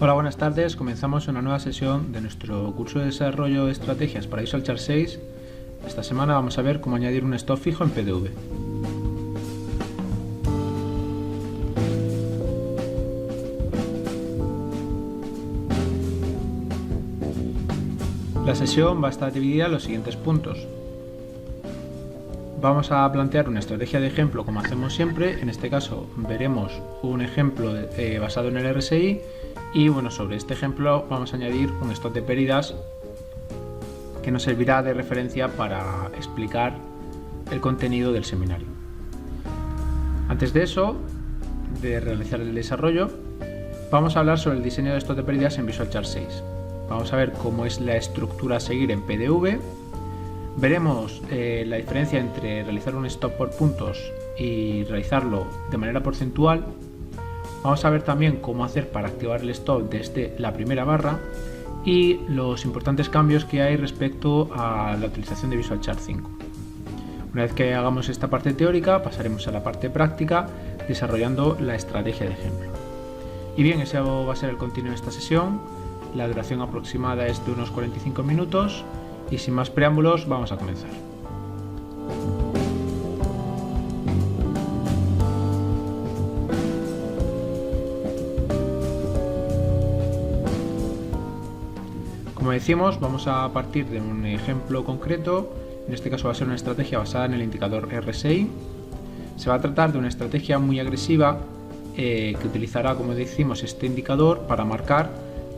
Hola, buenas tardes. Comenzamos una nueva sesión de nuestro curso de desarrollo de estrategias para Visualchart 6. Esta semana vamos a ver cómo añadir un stock fijo en PDV. La sesión va a estar dividida en los siguientes puntos. Vamos a plantear una estrategia de ejemplo como hacemos siempre. En este caso veremos un ejemplo basado en el RSI y bueno, sobre este ejemplo vamos a añadir un stock de pérdidas que nos servirá de referencia para explicar el contenido del seminario. Antes de eso, de realizar el desarrollo, vamos a hablar sobre el diseño de stock de pérdidas en Visualchart 6. Vamos a ver cómo es la estructura a seguir en PDV. Veremos la diferencia entre realizar un stop por puntos y realizarlo de manera porcentual. Vamos a ver también cómo hacer para activar el stop desde la primera barra y los importantes cambios que hay respecto a la utilización de Visualchart 5. Una vez que hagamos esta parte teórica, pasaremos a la parte práctica desarrollando la estrategia de ejemplo. Y bien, ese va a ser el contenido de esta sesión. La duración aproximada es de unos 45 minutos. Y sin más preámbulos, vamos a comenzar. Como decimos, vamos a partir de un ejemplo concreto. En este caso va a ser una estrategia basada en el indicador RSI. Se va a tratar de una estrategia muy agresiva que utilizará, como decimos, este indicador para marcar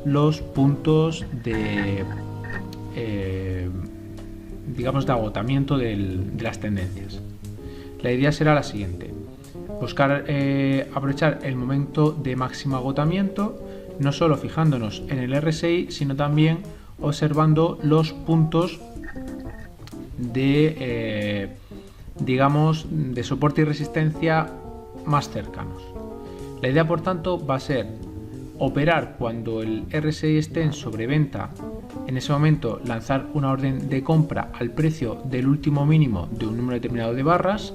los puntos de de agotamiento de las tendencias. La idea será la siguiente: buscar aprovechar el momento de máximo agotamiento, no solo fijándonos en el RSI, sino también observando los puntos de soporte y resistencia más cercanos. La idea, por tanto, va a ser operar cuando el RSI esté en sobreventa. En ese momento lanzar una orden de compra al precio del último mínimo de un número determinado de barras,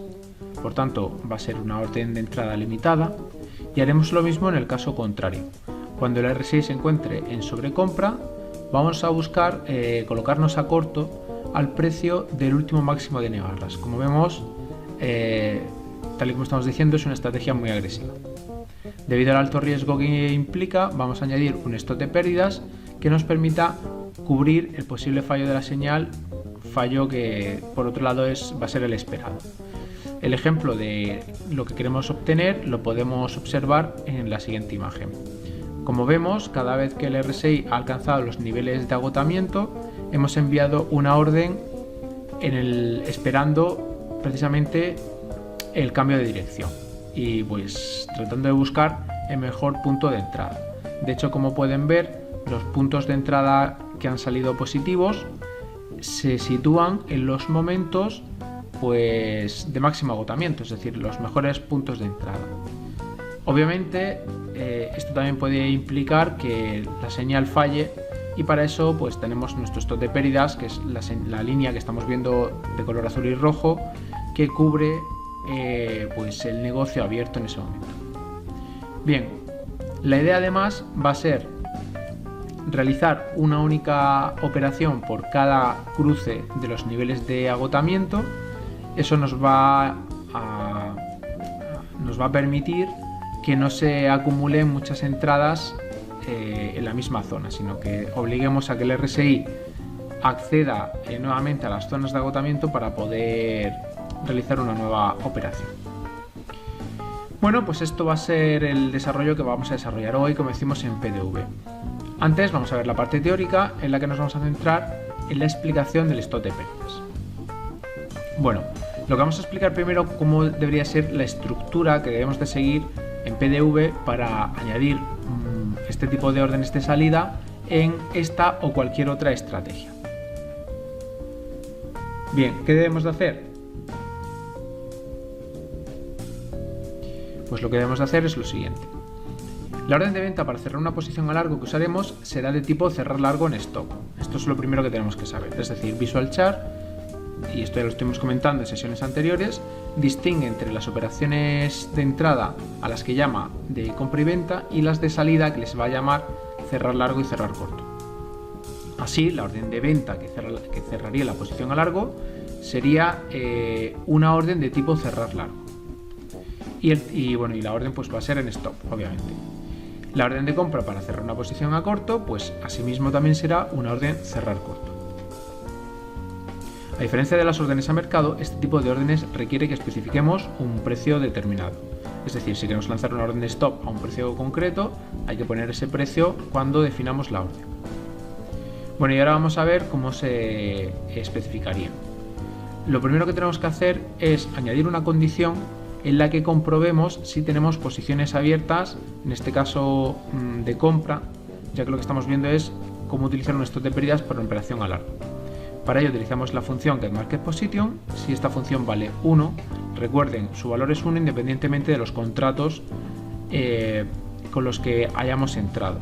por tanto va a ser una orden de entrada limitada, y haremos lo mismo en el caso contrario. Cuando el RSI se encuentre en sobrecompra, vamos a buscar colocarnos a corto al precio del último máximo de N barras. Como vemos, tal y como estamos diciendo, es una estrategia muy agresiva. Debido al alto riesgo que implica, vamos a añadir un stop de pérdidas que nos permita cubrir el posible fallo de la señal, fallo que por otro lado va a ser el esperado. El ejemplo de lo que queremos obtener lo podemos observar en la siguiente imagen. Como vemos, cada vez que el RSI ha alcanzado los niveles de agotamiento, hemos enviado una orden esperando precisamente el cambio de dirección y pues tratando de buscar el mejor punto de entrada. De hecho, como pueden ver, los puntos de entrada que han salido positivos se sitúan en los momentos pues de máximo agotamiento, es decir, los mejores puntos de entrada. Obviamente esto también puede implicar que la señal falle, y para eso pues tenemos nuestro stop de pérdidas, que es la línea que estamos viendo de color azul y rojo, que cubre pues el negocio abierto en ese momento. Bien, la idea además va a ser realizar una única operación por cada cruce de los niveles de agotamiento. Eso nos va a permitir que no se acumulen muchas entradas en la misma zona, sino que obliguemos a que el RSI acceda nuevamente a las zonas de agotamiento para poder realizar una nueva operación. Bueno, pues esto va a ser el desarrollo que vamos a desarrollar hoy, como decimos, en PDV. Antes vamos a ver la parte teórica, en la que nos vamos a centrar en la explicación del stop de pérdidas. Bueno, lo que vamos a explicar primero cómo debería ser la estructura que debemos de seguir en PDV para añadir este tipo de órdenes de salida en esta o cualquier otra estrategia. Bien, ¿qué debemos de hacer? Pues lo que debemos de hacer es lo siguiente. La orden de venta para cerrar una posición a largo que usaremos será de tipo cerrar largo en stop. Esto es lo primero que tenemos que saber. Es decir, Visualchart, y esto ya lo estuvimos comentando en sesiones anteriores, distingue entre las operaciones de entrada, a las que llama de compra y venta, y las de salida, que les va a llamar cerrar largo y cerrar corto. Así, la orden de venta que cerraría la posición a largo sería una orden de tipo cerrar largo. Y la orden pues va a ser en stop, obviamente. La orden de compra para cerrar una posición a corto, pues asimismo también será una orden cerrar corto. A diferencia de las órdenes a mercado, este tipo de órdenes requiere que especifiquemos un precio determinado. Es decir, si queremos lanzar una orden de stop a un precio concreto, hay que poner ese precio cuando definamos la orden. Bueno, y ahora vamos a ver cómo se especificaría. Lo primero que tenemos que hacer es añadir una condición en la que comprobemos si tenemos posiciones abiertas, en este caso de compra, ya que lo que estamos viendo es cómo utilizar un stop de pérdidas para una operación a largo. Para ello utilizamos la función getMarketPosition. Si esta función vale 1, recuerden, su valor es 1 independientemente de los contratos con los que hayamos entrado.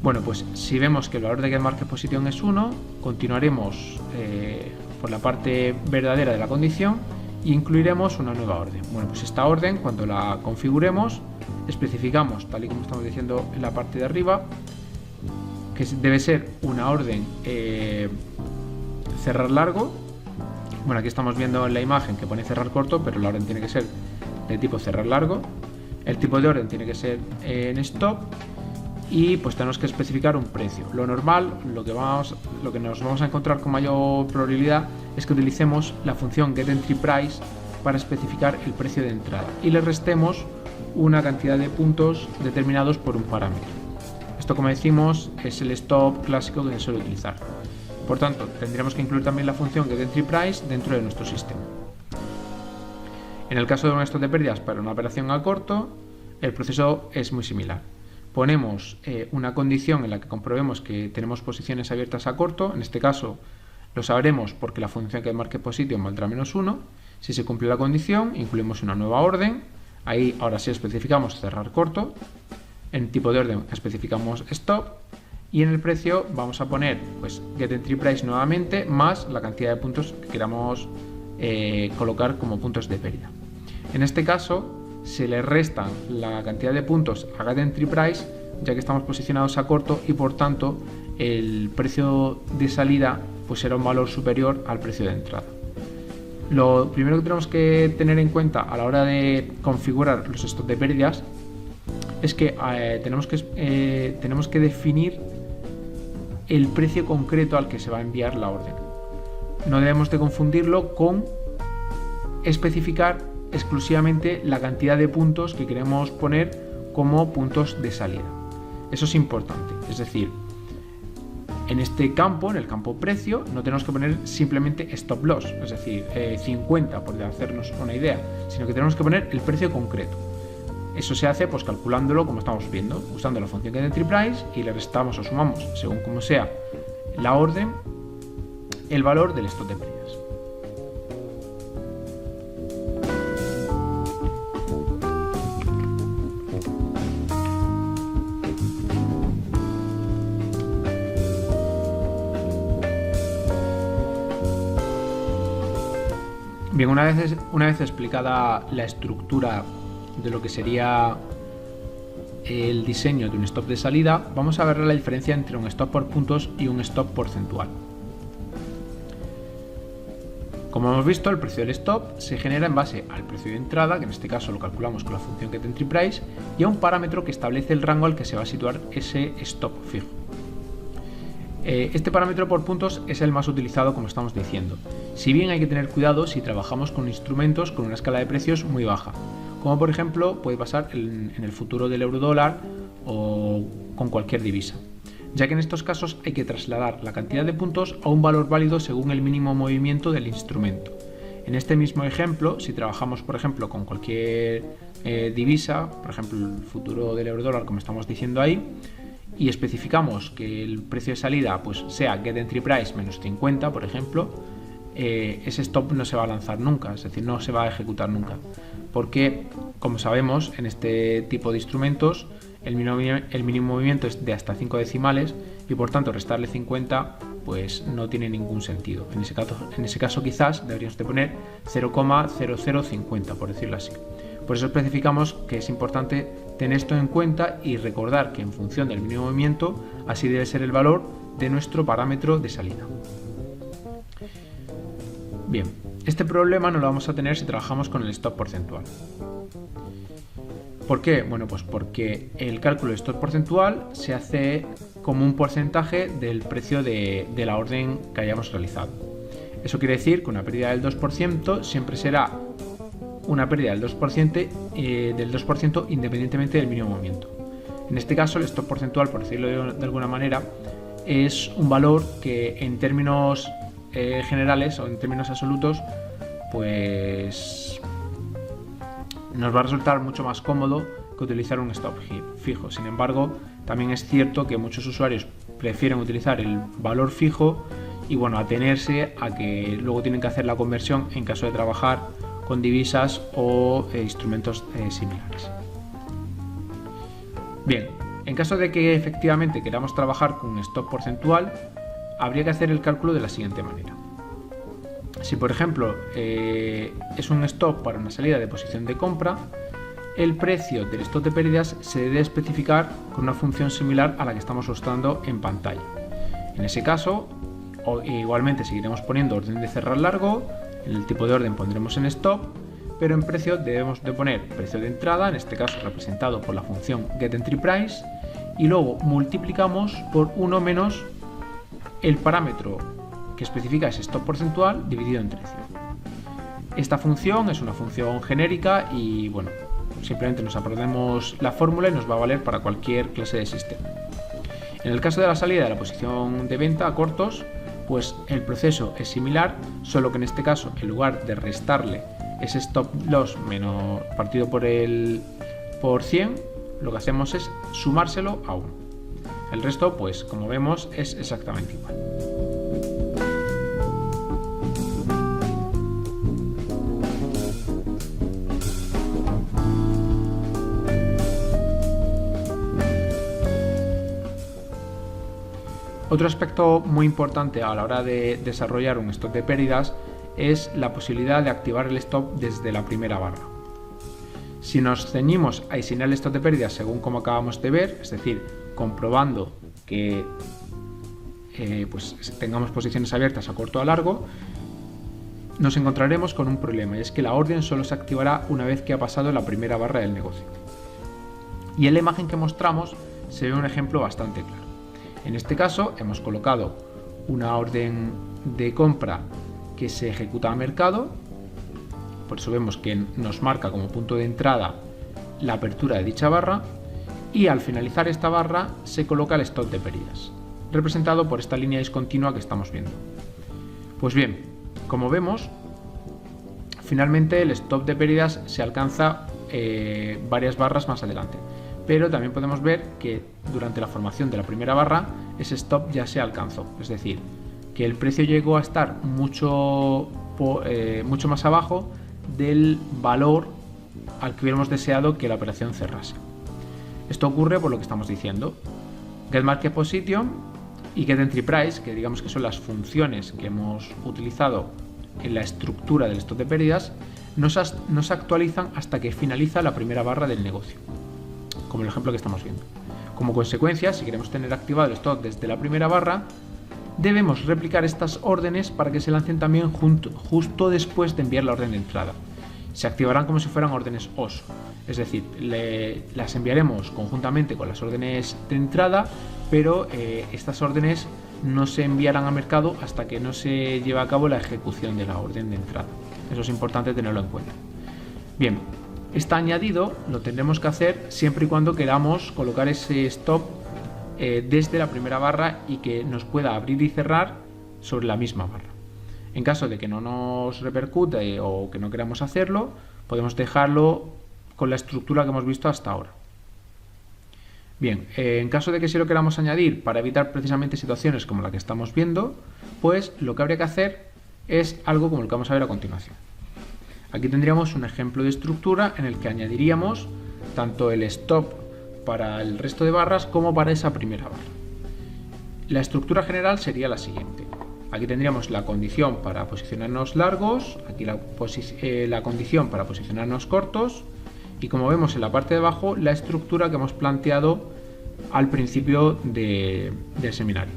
Bueno, pues si vemos que el valor de getMarketPosition es 1, continuaremos por la parte verdadera de la condición e incluiremos una nueva orden. Bueno, pues esta orden, cuando la configuremos, especificamos, tal y como estamos diciendo en la parte de arriba, que debe ser una orden cerrar largo. Bueno, aquí estamos viendo en la imagen que pone cerrar corto, pero la orden tiene que ser de tipo cerrar largo. El tipo de orden tiene que ser en stop y pues tenemos que especificar un precio. Lo normal, lo que nos vamos a encontrar con mayor probabilidad es que utilicemos la función getEntryPrice para especificar el precio de entrada y le restemos una cantidad de puntos determinados por un parámetro. Esto, como decimos, es el stop clásico que se suele utilizar. Por tanto, tendremos que incluir también la función getEntryPrice dentro de nuestro sistema. En el caso de un stop de pérdidas para una operación a corto, el proceso es muy similar. Ponemos una condición en la que comprobemos que tenemos posiciones abiertas a corto. En este caso lo sabremos porque la función getMarketPosition valdrá -1. Si se cumple la condición, incluimos una nueva orden. Ahí ahora sí especificamos cerrar corto. En tipo de orden especificamos stop. Y en el precio vamos a poner pues getEntryPrice nuevamente más la cantidad de puntos que queramos colocar como puntos de pérdida. En este caso se le restan la cantidad de puntos a getEntryPrice, ya que estamos posicionados a corto y por tanto el precio de salida pues será un valor superior al precio de entrada. Lo primero que tenemos que tener en cuenta a la hora de configurar los stops de pérdidas es que tenemos que definir el precio concreto al que se va a enviar la orden. No debemos de confundirlo con especificar exclusivamente la cantidad de puntos que queremos poner como puntos de salida. Eso es importante, es decir, en este campo, en el campo precio, no tenemos que poner simplemente stop loss, es decir, 50 por hacernos una idea, sino que tenemos que poner el precio concreto. Eso se hace pues calculándolo como estamos viendo, usando la función getEntryPrice y le restamos o sumamos, según como sea la orden, el valor del stop de pérdidas. Bien, una vez explicada la estructura de lo que sería el diseño de un stop de salida, vamos a ver la diferencia entre un stop por puntos y un stop porcentual. Como hemos visto, el precio del stop se genera en base al precio de entrada, que en este caso lo calculamos con la función getEntryPrice, y a un parámetro que establece el rango al que se va a situar ese stop fijo. Este parámetro por puntos es el más utilizado, como estamos diciendo. Si bien hay que tener cuidado si trabajamos con instrumentos con una escala de precios muy baja, como por ejemplo puede pasar en el futuro del euro-dólar o con cualquier divisa, ya que en estos casos hay que trasladar la cantidad de puntos a un valor válido según el mínimo movimiento del instrumento. En este mismo ejemplo, si trabajamos por ejemplo con cualquier divisa, por ejemplo el futuro del euro-dólar, como estamos diciendo ahí, y especificamos que el precio de salida pues sea getEntryPrice -50, por ejemplo, ese stop no se va a lanzar nunca, es decir, no se va a ejecutar nunca, porque como sabemos en este tipo de instrumentos el mínimo movimiento es de hasta 5 decimales y por tanto restarle 50 pues no tiene ningún sentido. En ese caso quizás deberíamos de poner 0,0050, por decirlo así. Por eso especificamos que es importante tener esto en cuenta y recordar que en función del mínimo movimiento así debe ser el valor de nuestro parámetro de salida. Bien, este problema no lo vamos a tener si trabajamos con el stop porcentual. ¿Por qué? Bueno, pues porque el cálculo de stop porcentual se hace como un porcentaje del precio de la orden que hayamos realizado. Eso quiere decir que una pérdida del 2% siempre será una pérdida del 2% independientemente del mínimo movimiento. En este caso, el stop porcentual, por decirlo de alguna manera, es un valor que en términos generales o en términos absolutos, pues nos va a resultar mucho más cómodo que utilizar un stop fijo. Sin embargo, también es cierto que muchos usuarios prefieren utilizar el valor fijo y bueno, atenerse a que luego tienen que hacer la conversión en caso de trabajar con divisas o instrumentos similares. Bien, en caso de que efectivamente queramos trabajar con un stop porcentual, habría que hacer el cálculo de la siguiente manera. Si por ejemplo es un stop para una salida de posición de compra, el precio del stop de pérdidas se debe especificar con una función similar a la que estamos mostrando en pantalla. En ese caso, igualmente seguiremos poniendo orden de cerrar largo, en el tipo de orden pondremos en stop, pero en precio debemos de poner precio de entrada, en este caso representado por la función getEntryPrice, y luego multiplicamos por 1 menos el parámetro que especifica ese stop porcentual dividido en 13. Esta función es una función genérica y bueno, simplemente nos aprendemos la fórmula y nos va a valer para cualquier clase de sistema. En el caso de la salida de la posición de venta a cortos, pues el proceso es similar, solo que en este caso, en lugar de restarle ese stop loss menos partido por 100, lo que hacemos es sumárselo a 1. El resto, pues como vemos, es exactamente igual. Otro aspecto muy importante a la hora de desarrollar un stop de pérdidas es la posibilidad de activar el stop desde la primera barra. Si nos ceñimos a diseñar el stop de pérdidas según como acabamos de ver, es decir, comprobando que pues tengamos posiciones abiertas a corto o a largo, nos encontraremos con un problema, y es que la orden solo se activará una vez que ha pasado la primera barra del negocio. Y en la imagen que mostramos se ve un ejemplo bastante claro. En este caso hemos colocado una orden de compra que se ejecuta a mercado, por eso vemos que nos marca como punto de entrada la apertura de dicha barra, y al finalizar esta barra se coloca el stop de pérdidas, representado por esta línea discontinua que estamos viendo. Pues bien, como vemos, finalmente el stop de pérdidas se alcanza varias barras más adelante, pero también podemos ver que durante la formación de la primera barra ese stop ya se alcanzó, es decir, que el precio llegó a estar mucho más abajo del valor al que hubiéramos deseado que la operación cerrase. Esto ocurre por lo que estamos diciendo. GetMarketPosition y getEntryPrice, que digamos que son las funciones que hemos utilizado en la estructura del stop de pérdidas, no se actualizan hasta que finaliza la primera barra del negocio, como el ejemplo que estamos viendo. Como consecuencia, si queremos tener activado el stop desde la primera barra, debemos replicar estas órdenes para que se lancen también justo después de enviar la orden de entrada. Se activarán como si fueran órdenes OS, es decir, las enviaremos conjuntamente con las órdenes de entrada, pero estas órdenes no se enviarán a mercado hasta que no se lleve a cabo la ejecución de la orden de entrada. Eso es importante tenerlo en cuenta. Bien, este añadido lo tendremos que hacer siempre y cuando queramos colocar ese stop desde la primera barra y que nos pueda abrir y cerrar sobre la misma barra. En caso de que no nos repercute o que no queramos hacerlo, podemos dejarlo con la estructura que hemos visto hasta ahora. Bien, en caso de que sí lo queramos añadir para evitar precisamente situaciones como la que estamos viendo, pues lo que habría que hacer es algo como lo que vamos a ver a continuación. Aquí tendríamos un ejemplo de estructura en el que añadiríamos tanto el stop para el resto de barras como para esa primera barra. La estructura general sería la siguiente. Aquí tendríamos la condición para posicionarnos largos, aquí la condición para posicionarnos cortos, y, como vemos en la parte de abajo, la estructura que hemos planteado al principio del seminario.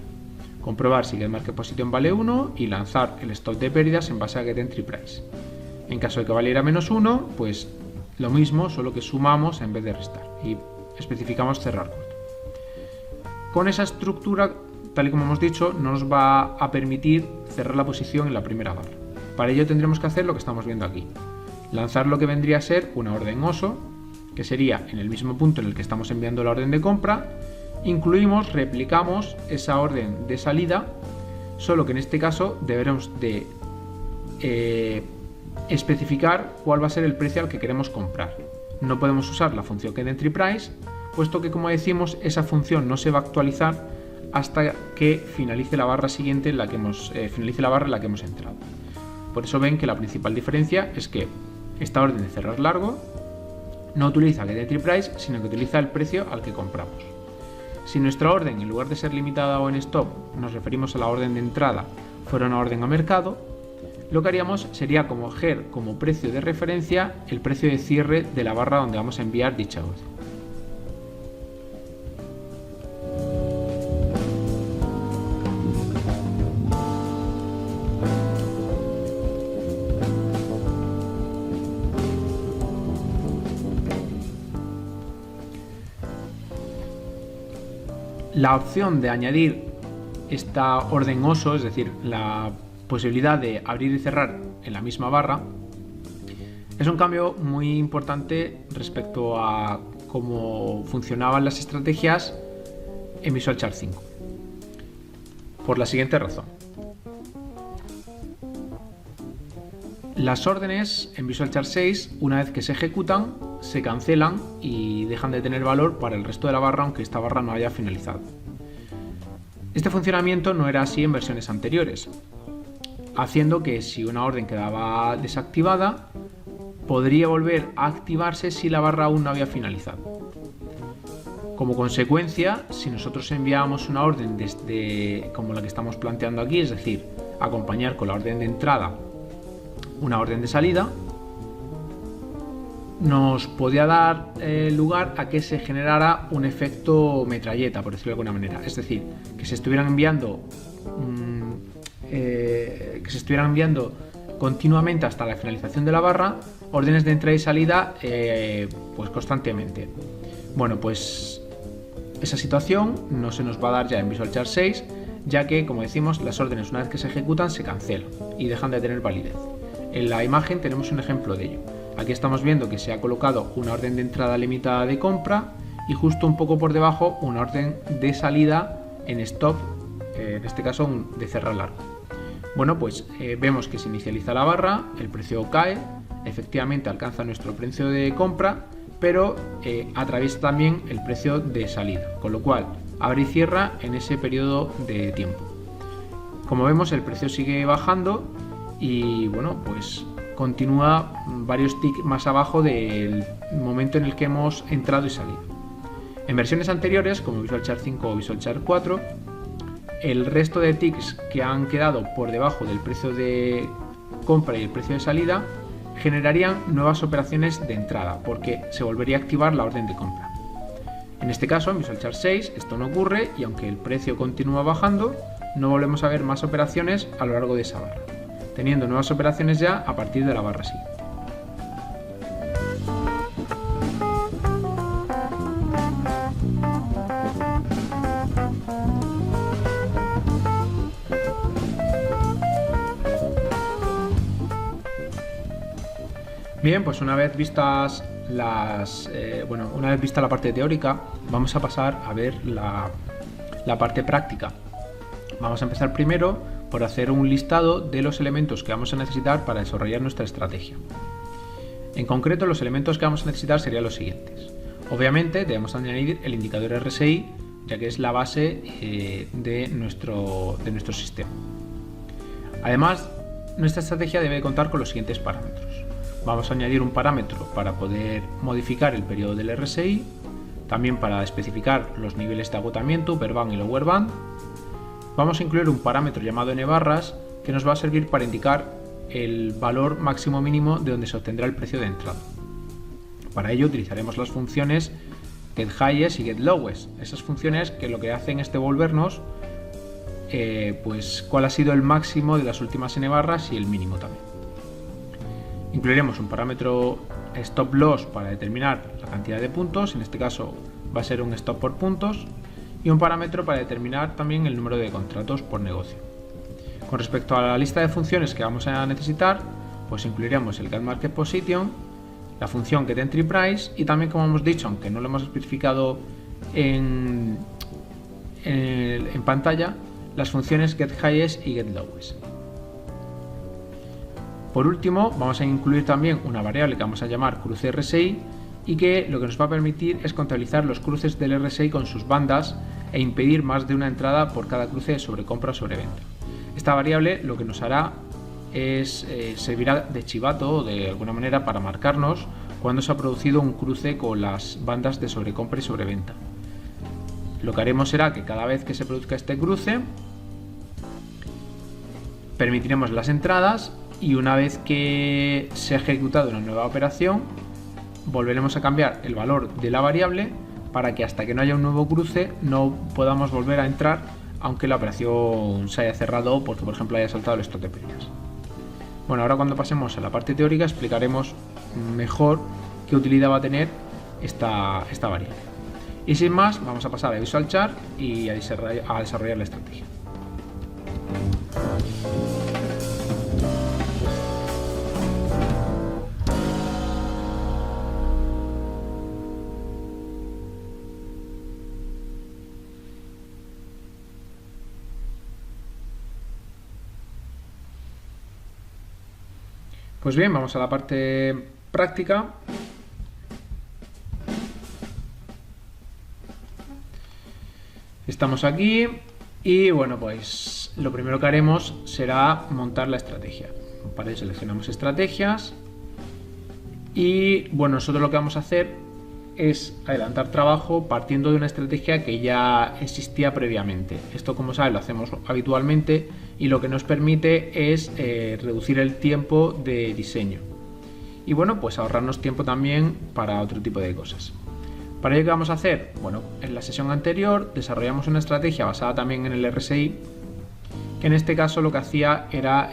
Comprobar si GetMarket Position vale 1 y lanzar el stop de pérdidas en base a GetEntryPrice. En caso de que valiera -1, pues lo mismo, solo que sumamos en vez de restar y especificamos cerrar corto. Con esa estructura, tal y como hemos dicho, nos va a permitir cerrar la posición en la primera barra. Para ello tendremos que hacer lo que estamos viendo aquí. Lanzar lo que vendría a ser una orden OSO, que sería en el mismo punto en el que estamos enviando la orden de compra. Incluimos, replicamos esa orden de salida, solo que en este caso deberemos de especificar cuál va a ser el precio al que queremos comprar. No podemos usar la función GetEntryPrice, puesto que, como decimos, esa función no se va a actualizar hasta que finalice la barra siguiente en la que hemos entrado. Por eso ven que la principal diferencia es que esta orden de cerrar largo no utiliza GetEntryPrice, sino que utiliza el precio al que compramos. Si nuestra orden, en lugar de ser limitada o en stop, nos referimos a la orden de entrada, fuera una orden a mercado, lo que haríamos sería coger como precio de referencia el precio de cierre de la barra donde vamos a enviar dicha orden. La opción de añadir esta orden OSO, es decir, la posibilidad de abrir y cerrar en la misma barra, es un cambio muy importante respecto a cómo funcionaban las estrategias en Visual Chart 5. Por la siguiente razón. Las órdenes en Visual Chart 6, una vez que se ejecutan, se cancelan y dejan de tener valor para el resto de la barra, aunque esta barra no haya finalizado. Este funcionamiento no era así en versiones anteriores, haciendo que si una orden quedaba desactivada, podría volver a activarse si la barra aún no había finalizado. Como consecuencia, si nosotros enviábamos una orden como la que estamos planteando aquí, es decir, acompañar con la orden de entrada una orden de salida, nos podía dar lugar a que se generara un efecto metralleta, por decirlo de alguna manera. Es decir, que se estuvieran enviando continuamente hasta la finalización de la barra órdenes de entrada y salida pues constantemente. Bueno, pues esa situación no se nos va a dar ya en Visual Chart 6, ya que, como decimos, las órdenes, una vez que se ejecutan, se cancelan y dejan de tener validez. En la imagen tenemos un ejemplo de ello. Aquí estamos viendo que se ha colocado una orden de entrada limitada de compra y justo un poco por debajo una orden de salida en stop, en este caso de cerrar largo. Bueno, pues vemos que se inicializa la barra, el precio cae, efectivamente alcanza nuestro precio de compra, pero atraviesa también el precio de salida, con lo cual abre y cierra en ese periodo de tiempo. Como vemos, el precio sigue bajando y bueno, pues continúa varios ticks más abajo del momento en el que hemos entrado y salido. En versiones anteriores, como Visual Chart 5 o Visual Chart 4, el resto de ticks que han quedado por debajo del precio de compra y el precio de salida generarían nuevas operaciones de entrada, porque se volvería a activar la orden de compra. En este caso, en Visual Chart 6, esto no ocurre y aunque el precio continúa bajando, no volvemos a ver más operaciones a lo largo de esa barra, teniendo nuevas operaciones ya a partir de la barra siguiente. Bien, pues una vez vista la parte teórica, vamos a pasar a ver la parte práctica. Vamos a empezar primero por hacer un listado de los elementos que vamos a necesitar para desarrollar nuestra estrategia. En concreto, los elementos que vamos a necesitar serían los siguientes. Obviamente debemos añadir el indicador RSI, ya que es la base de nuestro sistema. Además, nuestra estrategia debe contar con los siguientes parámetros. Vamos a añadir un parámetro para poder modificar el periodo del RSI, también para especificar los niveles de agotamiento, upper band y lower band. Vamos a incluir un parámetro llamado nbarras que nos va a servir para indicar el valor máximo mínimo de donde se obtendrá el precio de entrada. Para ello utilizaremos las funciones getHighest y getLowest. Esas funciones que lo que hacen es devolvernos pues cuál ha sido el máximo de las últimas n barras y el mínimo también. Incluiremos un parámetro stop loss para determinar la cantidad de puntos, en este caso va a ser un stop por puntos, y un parámetro para determinar también el número de contratos por negocio. Con respecto a la lista de funciones que vamos a necesitar, pues incluiremos el getMarketPosition, la función getEntryPrice y también, como hemos dicho, aunque no lo hemos especificado en pantalla, las funciones getHighest y getLowest. Por último, vamos a incluir también una variable que vamos a llamar cruce RSI y que lo que nos va a permitir es contabilizar los cruces del RSI con sus bandas e impedir más de una entrada por cada cruce sobre compra o sobre venta. Esta variable lo que nos hará es servirá de chivato o de alguna manera para marcarnos cuando se ha producido un cruce con las bandas de sobrecompra y sobreventa. Lo que haremos será que cada vez que se produzca este cruce permitiremos las entradas y una vez que se ha ejecutado una nueva operación volveremos a cambiar el valor de la variable para que hasta que no haya un nuevo cruce no podamos volver a entrar aunque la operación se haya cerrado porque por ejemplo haya saltado el stop de pérdidas. Bueno, ahora cuando pasemos a la parte teórica explicaremos mejor qué utilidad va a tener esta variable. Y sin más, vamos a pasar a Visual Chart y a desarrollar la estrategia. Pues bien, vamos a la parte práctica. Estamos aquí y bueno, pues lo primero que haremos será montar la estrategia. Para ello seleccionamos estrategias y bueno, nosotros lo que vamos a hacer es adelantar trabajo partiendo de una estrategia que ya existía previamente. Esto, como sabes, lo hacemos habitualmente y lo que nos permite es reducir el tiempo de diseño y bueno, pues ahorrarnos tiempo también para otro tipo de cosas. Para ello, ¿qué vamos a hacer? Bueno, en la sesión anterior desarrollamos una estrategia basada también en el RSI, que en este caso lo que hacía era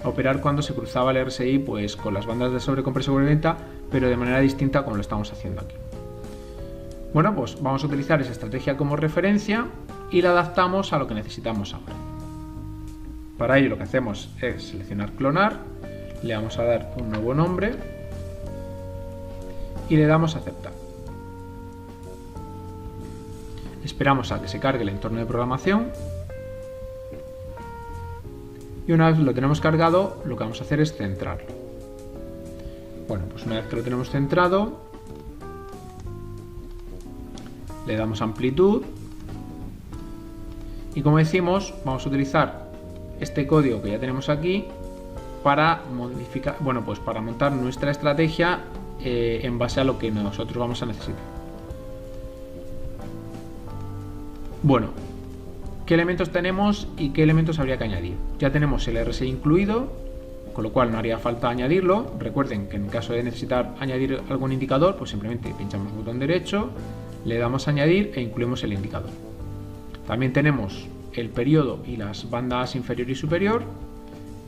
operar cuando se cruzaba el RSI pues con las bandas de sobrecompra y sobreventa, pero de manera distinta como lo estamos haciendo aquí. Bueno, pues vamos a utilizar esa estrategia como referencia y la adaptamos a lo que necesitamos ahora. Para ello lo que hacemos es seleccionar clonar, le vamos a dar un nuevo nombre y le damos a aceptar. Esperamos a que se cargue el entorno de programación y una vez lo tenemos cargado lo que vamos a hacer es centrarlo. Bueno, pues una vez que lo tenemos centrado le damos amplitud y como decimos vamos a utilizar este código que ya tenemos aquí para modificar, bueno, pues para montar nuestra estrategia en base a lo que nosotros vamos a necesitar. Bueno, ¿qué elementos tenemos y qué elementos habría que añadir? Ya tenemos el RSI incluido, con lo cual no haría falta añadirlo. Recuerden que en caso de necesitar añadir algún indicador, pues simplemente pinchamos el botón derecho, le damos a añadir e incluimos el indicador. También tenemos el periodo y las bandas inferior y superior,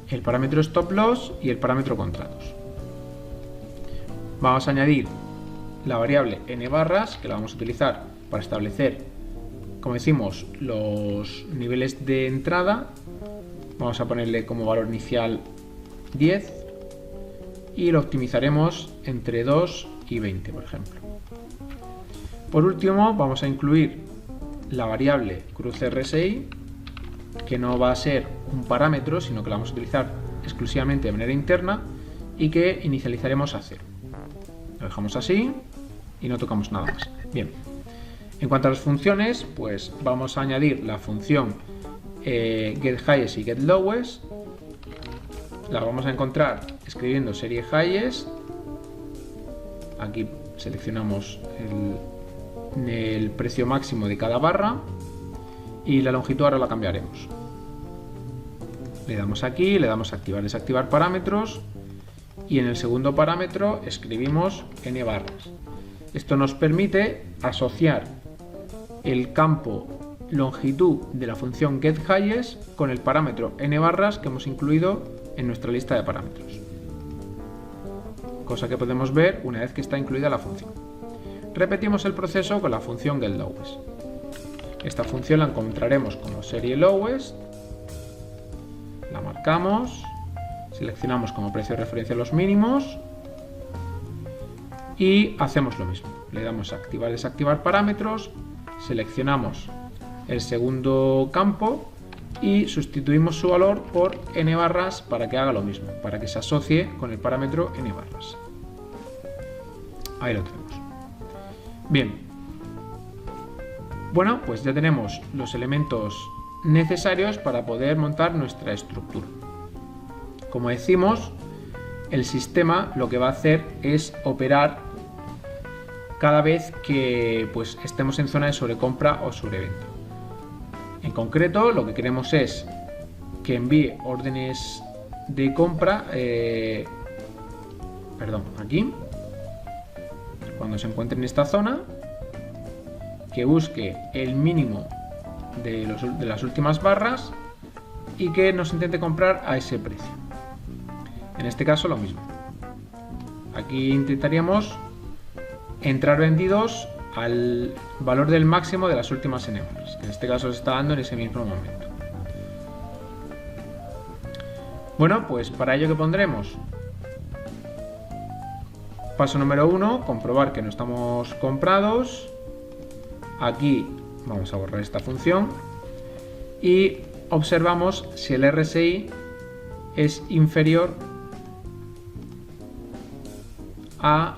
el parámetro stop loss y el parámetro contratos. Vamos a añadir la variable n barras, que la vamos a utilizar para establecer, como decimos, los niveles de entrada. Vamos a ponerle como valor inicial 10 y lo optimizaremos entre 2 y 20, por ejemplo. Por último, vamos a incluir la variable cruce RSI, que no va a ser un parámetro, sino que la vamos a utilizar exclusivamente de manera interna y que inicializaremos a 0. Lo dejamos así y no tocamos nada más. Bien. En cuanto a las funciones, pues vamos a añadir la función getHighest y getLowest. La vamos a encontrar escribiendo serie highest. Aquí seleccionamos el precio máximo de cada barra y la longitud ahora la cambiaremos. Le damos aquí, le damos a activar, desactivar parámetros y en el segundo parámetro escribimos n barras. Esto nos permite asociar el campo longitud de la función getHighest con el parámetro n barras que hemos incluido en nuestra lista de parámetros. Cosa que podemos ver una vez que está incluida la función. Repetimos el proceso con la función getLowest. Esta función la encontraremos como serie lowest, la marcamos, seleccionamos como precio de referencia los mínimos y hacemos lo mismo. Le damos a activar, desactivar parámetros, seleccionamos el segundo campo y sustituimos su valor por n barras para que haga lo mismo, para que se asocie con el parámetro n barras. Ahí lo tenemos. Bien. Bueno, pues ya tenemos los elementos necesarios para poder montar nuestra estructura. Como decimos, el sistema lo que va a hacer es operar cada vez que pues, estemos en zona de sobrecompra o sobreventa. En concreto, lo que queremos es que envíe órdenes de compra, aquí, cuando se encuentre en esta zona, que busque el mínimo de las últimas barras y que nos intente comprar a ese precio. En este caso lo mismo. Aquí intentaríamos entrar vendidos al valor del máximo de las últimas n barras, que en este caso se está dando en ese mismo momento. Bueno, pues para ello, ¿qué pondremos? Paso número 1, comprobar que no estamos comprados. Aquí vamos a borrar esta función y observamos si el RSI es inferior a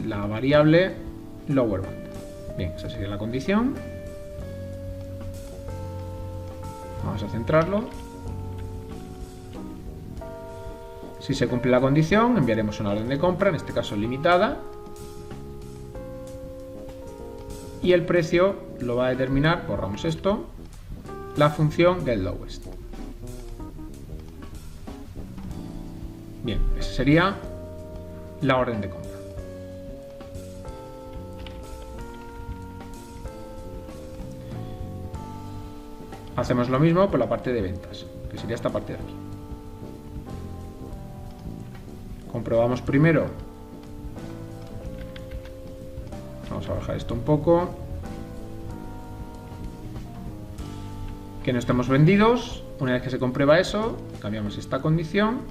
la variable lower bound. Bien, esa sería la condición. Vamos a centrarlo. Si se cumple la condición, enviaremos una orden de compra, en este caso limitada. Y el precio lo va a determinar, borramos esto, la función getLowest. Bien, esa sería la orden de compra. Hacemos lo mismo por la parte de ventas, que sería esta parte de aquí. Comprobamos primero. Vamos a bajar esto un poco. Que no estemos vendidos. Una vez que se comprueba eso, cambiamos esta condición.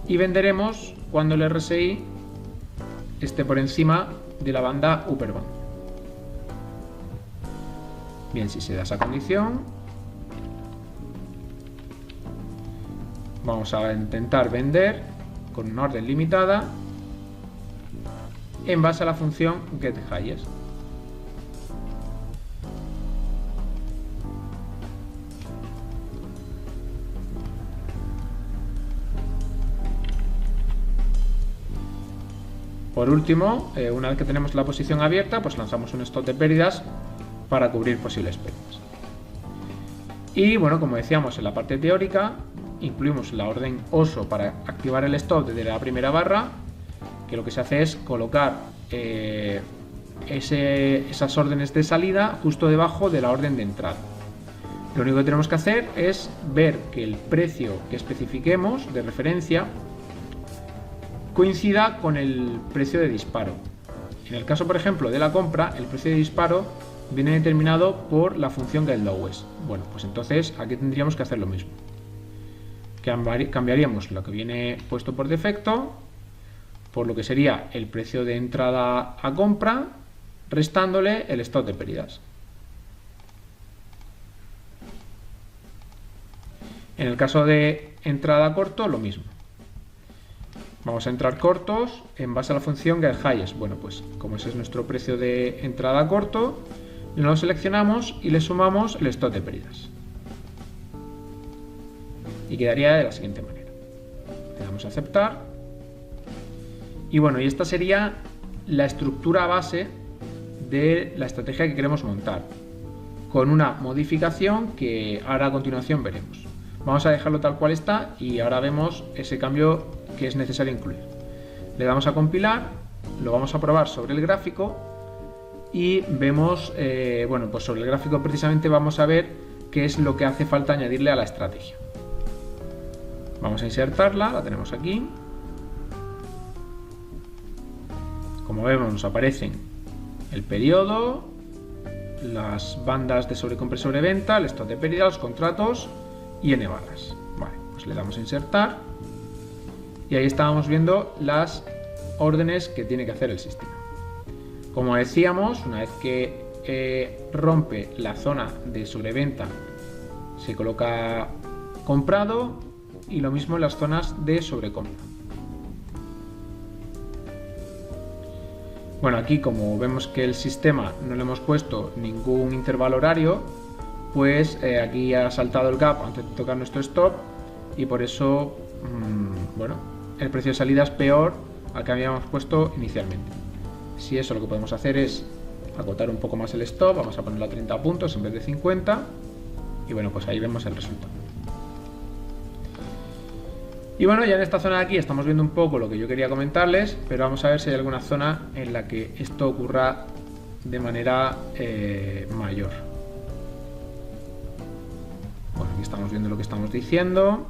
Y venderemos cuando el RSI esté por encima de la banda upper bound. Bien, si se da esa condición, vamos a intentar vender con una orden limitada en base a la función getHighest. Por último, una vez que tenemos la posición abierta, pues lanzamos un stop de pérdidas para cubrir posibles pérdidas. Y bueno, como decíamos en la parte teórica, incluimos la orden OSO para activar el stop desde la primera barra, que lo que se hace es colocar esas órdenes de salida justo debajo de la orden de entrada. Lo único que tenemos que hacer es ver que el precio que especifiquemos de referencia coincida con el precio de disparo. En el caso, por ejemplo, de la compra, el precio de disparo viene determinado por la función getLowest. Bueno, pues entonces aquí tendríamos que hacer lo mismo. Cambiaríamos lo que viene puesto por defecto por lo que sería el precio de entrada a compra, restándole el stop de pérdidas. En el caso de entrada a corto, lo mismo. Vamos a entrar cortos en base a la función getHighest. Bueno, pues como ese es nuestro precio de entrada a corto, lo seleccionamos y le sumamos el stop de pérdidas. Y quedaría de la siguiente manera. Le damos a aceptar. Y bueno, y esta sería la estructura base de la estrategia que queremos montar, con una modificación que ahora a continuación veremos. Vamos a dejarlo tal cual está y ahora vemos ese cambio que es necesario incluir. Le damos a compilar, lo vamos a probar sobre el gráfico y vemos, bueno, pues sobre el gráfico precisamente vamos a ver qué es lo que hace falta añadirle a la estrategia. Vamos a insertarla, la tenemos aquí. Como vemos, nos aparecen el periodo, las bandas de sobrecompra y sobreventa, el stop de pérdida, los contratos y n barras. Vale, pues le damos a insertar y ahí estábamos viendo las órdenes que tiene que hacer el sistema. Como decíamos, una vez que rompe la zona de sobreventa, se coloca comprado y lo mismo en las zonas de sobrecompra. Bueno, aquí como vemos que el sistema no le hemos puesto ningún intervalo horario, pues aquí ha saltado el gap antes de tocar nuestro stop y por eso, bueno, el precio de salida es peor al que habíamos puesto inicialmente. Si eso, lo que podemos hacer es acotar un poco más el stop, vamos a ponerlo a 30 puntos en vez de 50 y bueno, pues ahí vemos el resultado. Y bueno, ya en esta zona de aquí estamos viendo un poco lo que yo quería comentarles, pero vamos a ver si hay alguna zona en la que esto ocurra de manera mayor. Bueno, aquí estamos viendo lo que estamos diciendo.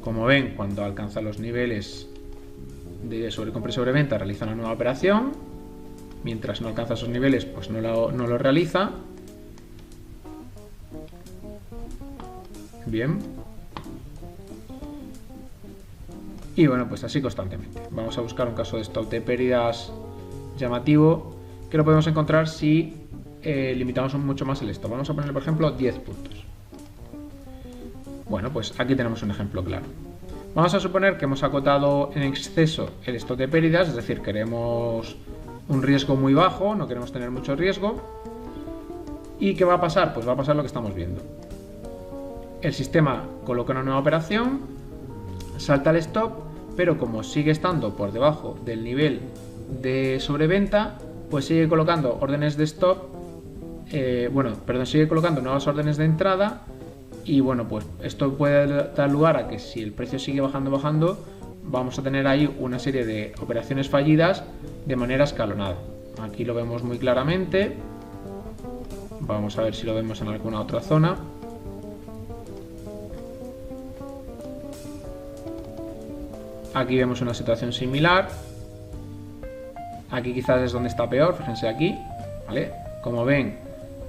Como ven, cuando alcanza los niveles de sobrecompra y sobreventa realiza una nueva operación. Mientras no alcanza esos niveles, pues no lo realiza. Bien. Y bueno, pues así constantemente. Vamos a buscar un caso de stop de pérdidas llamativo, que lo podemos encontrar si limitamos mucho más el stop. Vamos a poner, por ejemplo, 10 puntos. Bueno, pues aquí tenemos un ejemplo claro. Vamos a suponer que hemos acotado en exceso el stop de pérdidas, es decir, queremos un riesgo muy bajo, no queremos tener mucho riesgo. ¿Y qué va a pasar? Pues va a pasar lo que estamos viendo. El sistema coloca una nueva operación, salta el stop, pero como sigue estando por debajo del nivel de sobreventa, pues sigue colocando órdenes de stop, sigue colocando nuevas órdenes de entrada y bueno, pues esto puede dar lugar a que si el precio sigue bajando, vamos a tener ahí una serie de operaciones fallidas de manera escalonada. Aquí lo vemos muy claramente. Vamos a ver si lo vemos en alguna otra zona. Aquí vemos una situación similar. Aquí quizás es donde está peor, fíjense aquí, ¿vale? Como ven,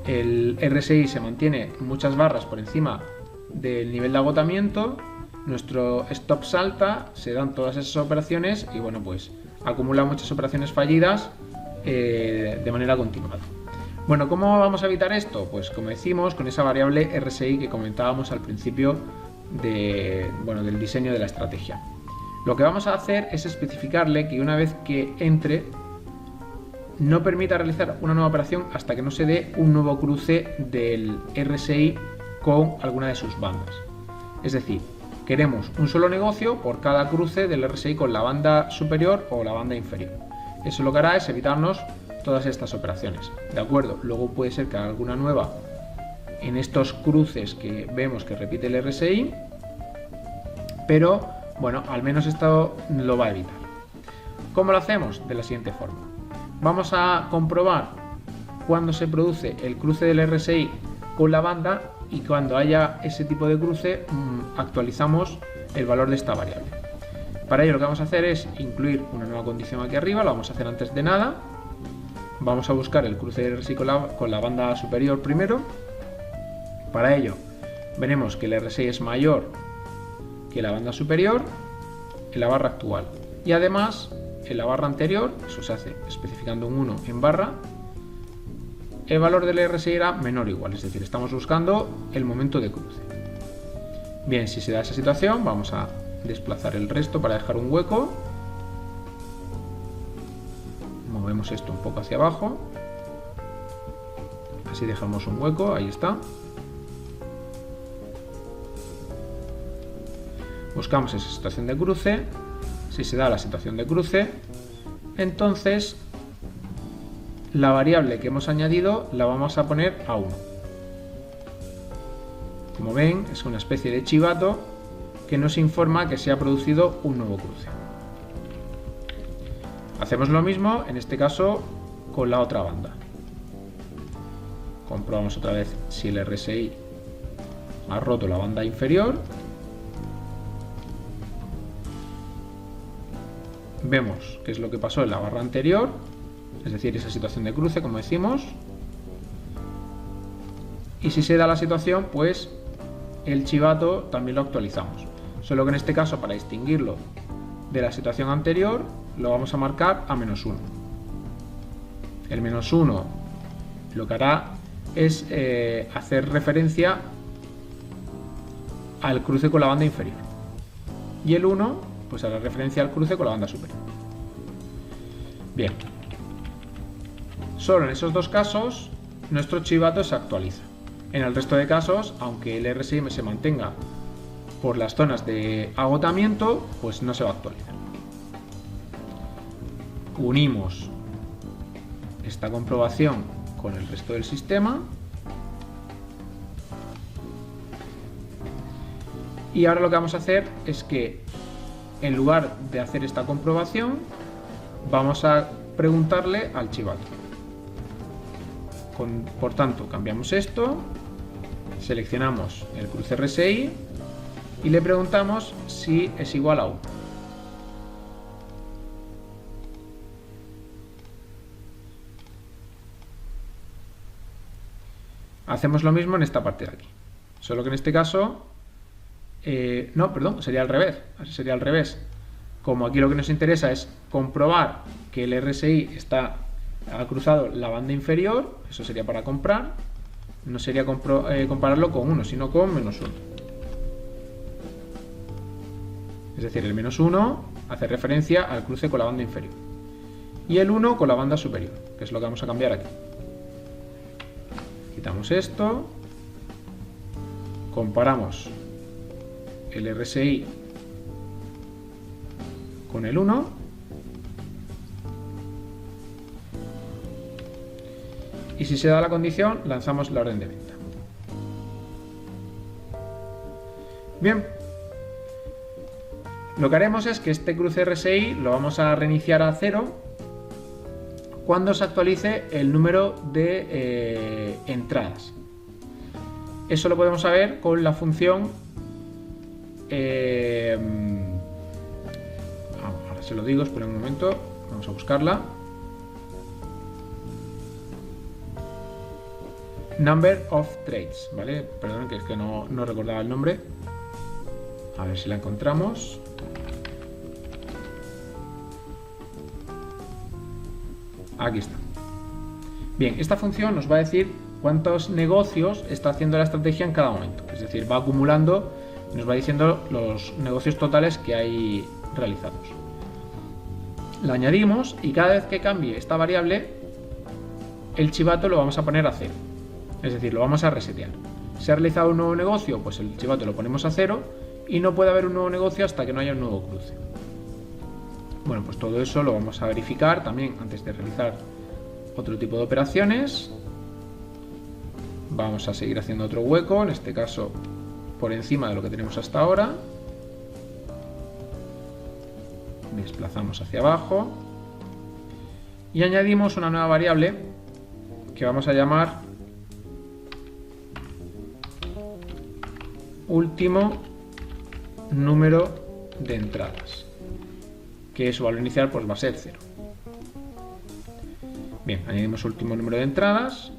el RSI se mantiene muchas barras por encima del nivel de agotamiento, nuestro stop salta, se dan todas esas operaciones y bueno, pues acumula muchas operaciones fallidas de manera continuada. Bueno, ¿cómo vamos a evitar esto? Pues como decimos, con esa variable RSI que comentábamos al principio del diseño de la estrategia. Lo que vamos a hacer es especificarle que una vez que entre, no permita realizar una nueva operación hasta que no se dé un nuevo cruce del RSI con alguna de sus bandas. Es decir, queremos un solo negocio por cada cruce del RSI con la banda superior o la banda inferior. Eso lo que hará es evitarnos todas estas operaciones. ¿De acuerdo? Luego puede ser que haga alguna nueva en estos cruces que vemos que repite el RSI, pero bueno, al menos esto lo va a evitar. ¿Cómo lo hacemos? De la siguiente forma. Vamos a comprobar cuando se produce el cruce del RSI con la banda y cuando haya ese tipo de cruce actualizamos el valor de esta variable. Para ello lo que vamos a hacer es incluir una nueva condición aquí arriba, lo vamos a hacer antes de nada. Vamos a buscar el cruce del RSI con la banda superior primero. Para ello veremos que el RSI es mayor que la banda superior en la barra actual y además en la barra anterior, eso se hace especificando un 1 en barra, el valor del RSI era menor o igual, es decir, estamos buscando el momento de cruce. Bien, si se da esa situación, vamos a desplazar el resto para dejar un hueco. Movemos esto un poco hacia abajo, así dejamos un hueco, ahí está. Buscamos esa situación de cruce. Si se da la situación de cruce, entonces la variable que hemos añadido la vamos a poner a 1. Como ven, es una especie de chivato que nos informa que se ha producido un nuevo cruce. Hacemos lo mismo, en este caso, con la otra banda. Comprobamos otra vez si el RSI ha roto la banda inferior. Vemos qué es lo que pasó en la barra anterior, es decir, esa situación de cruce, como decimos. Y si se da la situación, pues el chivato también lo actualizamos. Solo que en este caso, para distinguirlo de la situación anterior, lo vamos a marcar a -1. El -1 lo que hará es hacer referencia al cruce con la banda inferior. Y el 1, pues hará referencia al cruce con la banda superior. Bien. Solo en esos dos casos, nuestro chivato se actualiza. En el resto de casos, aunque el RSI se mantenga por las zonas de agotamiento, pues no se va a actualizar. Unimos esta comprobación con el resto del sistema. Y ahora lo que vamos a hacer es que, en lugar de hacer esta comprobación, vamos a preguntarle al chivato. Por tanto, cambiamos esto, seleccionamos el cruce RSI y le preguntamos si es igual a 1. Hacemos lo mismo en esta parte de aquí, solo que en este caso, no, perdón, sería al revés. Como aquí lo que nos interesa es comprobar que el RSI ha cruzado la banda inferior, eso sería para comprar, no sería compararlo con 1, sino con -1. Es decir, el -1 hace referencia al cruce con la banda inferior y el 1 con la banda superior, que es lo que vamos a cambiar aquí. Quitamos esto, comparamos el RSI con el 1 y si se da la condición, lanzamos la orden de venta. Bien, lo que haremos es que este cruce RSI lo vamos a reiniciar a 0 cuando se actualice el número de entradas. Eso lo podemos saber con la función ahora se lo digo, espera un momento, vamos a buscarla. Number of trades, ¿vale? Perdón, que es que no recordaba el nombre. A ver si la encontramos. Aquí está. Bien, esta función nos va a decir cuántos negocios está haciendo la estrategia en cada momento. Es decir, va acumulando, nos va diciendo los negocios totales que hay realizados. La añadimos y cada vez que cambie esta variable, el chivato lo vamos a poner a 0. Es decir, lo vamos a resetear. ¿Se ha realizado un nuevo negocio? Pues el chivato lo ponemos a 0 y no puede haber un nuevo negocio hasta que no haya un nuevo cruce. Bueno, pues todo eso lo vamos a verificar también antes de realizar otro tipo de operaciones. Vamos a seguir haciendo otro hueco, en este caso por encima de lo que tenemos hasta ahora. Desplazamos hacia abajo y añadimos una nueva variable que vamos a llamar último número de entradas, que su valor inicial pues va a ser 0. Bien, añadimos último número de entradas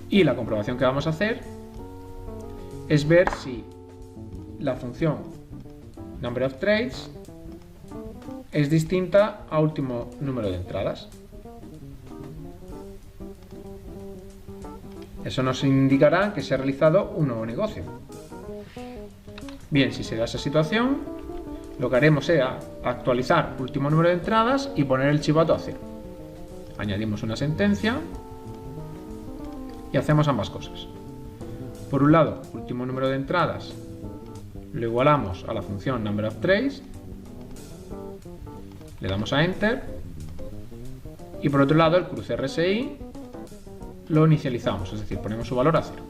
y la comprobación que vamos a hacer es ver si la función number of trades es distinta a último número de entradas. Eso nos indicará que se ha realizado un nuevo negocio. Bien, si se da esa situación, lo que haremos será actualizar último número de entradas y poner el chivato a 0. Añadimos una sentencia y hacemos ambas cosas. Por un lado, último número de entradas lo igualamos a la función number of trades, le damos a enter y por otro lado el cruce RSI lo inicializamos, es decir, ponemos su valor a 0.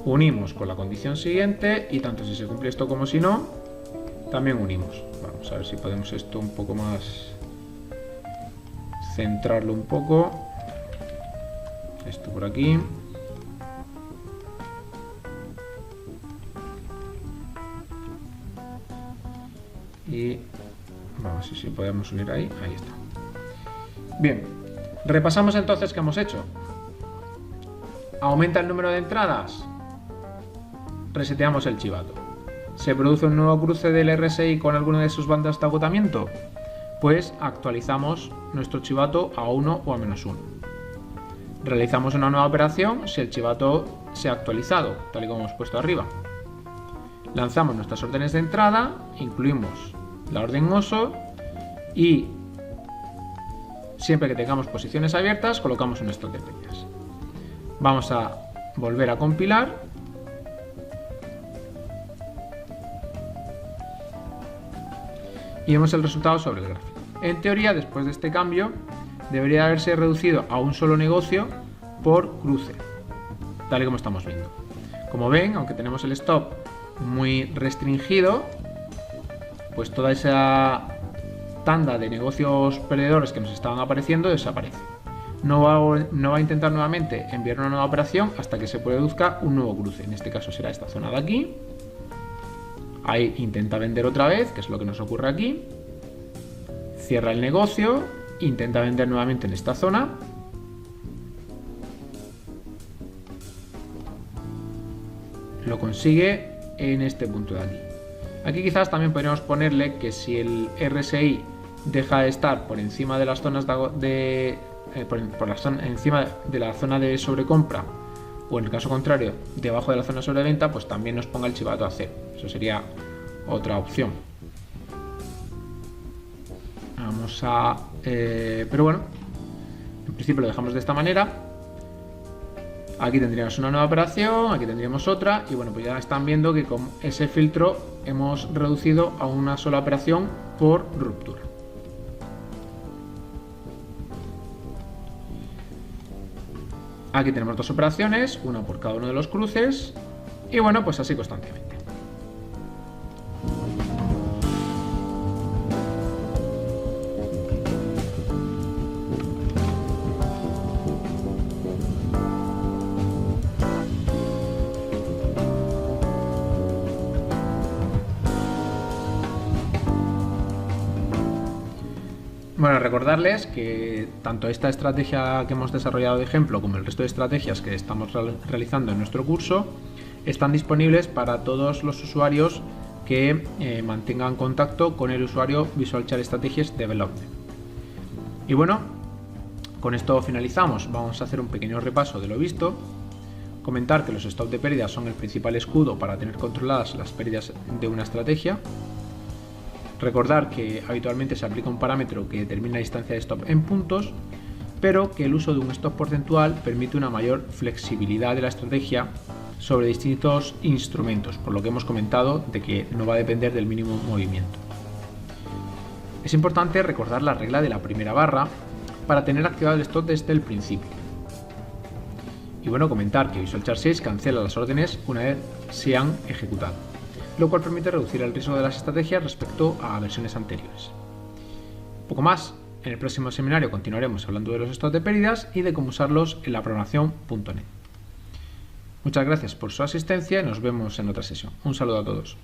unimos con la condición siguiente y tanto si se cumple esto como si no, también unimos. Vamos a ver si podemos esto un poco más, centrarlo un poco. Esto por aquí. Y vamos a ver si podemos unir ahí. Ahí está. Bien, repasamos entonces qué hemos hecho. Aumenta el número de entradas, reseteamos el chivato. ¿Se produce un nuevo cruce del RSI con alguna de sus bandas de agotamiento? Pues actualizamos nuestro chivato a 1 o a -1. Realizamos una nueva operación si el chivato se ha actualizado, tal y como hemos puesto arriba. Lanzamos nuestras órdenes de entrada, incluimos la orden OSO y siempre que tengamos posiciones abiertas colocamos un stop de pérdidas. Vamos a volver a compilar y vemos el resultado sobre el gráfico. En teoría, después de este cambio, debería haberse reducido a un solo negocio por cruce, tal y como estamos viendo. Como ven, aunque tenemos el stop muy restringido, pues toda esa tanda de negocios perdedores que nos estaban apareciendo desaparece. No va a intentar nuevamente enviar una nueva operación hasta que se produzca un nuevo cruce. En este caso será esta zona de aquí. Ahí intenta vender otra vez, que es lo que nos ocurre aquí. Cierra el negocio, intenta vender nuevamente en esta zona. Lo consigue en este punto de aquí. Aquí quizás también podríamos ponerle que si el RSI deja de estar por encima de las zonas encima de la zona de sobrecompra, o en el caso contrario debajo de la zona de sobreventa, pues también nos ponga el chivato a 0. Eso sería otra opción. Vamos a pero bueno, en principio lo dejamos de esta manera. Aquí tendríamos una nueva operación, aquí tendríamos otra, y bueno, pues ya están viendo que con ese filtro hemos reducido a una sola operación por ruptura. Aquí tenemos dos operaciones, una por cada uno de los cruces, y bueno, pues así constantemente. Bueno, recordarles que tanto esta estrategia que hemos desarrollado de ejemplo como el resto de estrategias que estamos realizando en nuestro curso están disponibles para todos los usuarios que mantengan contacto con el usuario Visual Chart Strategies Development. Y bueno, con esto finalizamos. Vamos a hacer un pequeño repaso de lo visto. Comentar que los stops de pérdidas son el principal escudo para tener controladas las pérdidas de una estrategia. Recordar que habitualmente se aplica un parámetro que determina la distancia de stop en puntos, pero que el uso de un stop porcentual permite una mayor flexibilidad de la estrategia sobre distintos instrumentos, por lo que hemos comentado de que no va a depender del mínimo movimiento. Es importante recordar la regla de la primera barra para tener activado el stop desde el principio. Y bueno, comentar que Visual Chart 6 cancela las órdenes una vez se han ejecutado, lo cual permite reducir el riesgo de las estrategias respecto a versiones anteriores. Poco más, en el próximo seminario continuaremos hablando de los stops de pérdidas y de cómo usarlos en la programación.net. Muchas gracias por su asistencia y nos vemos en otra sesión. Un saludo a todos.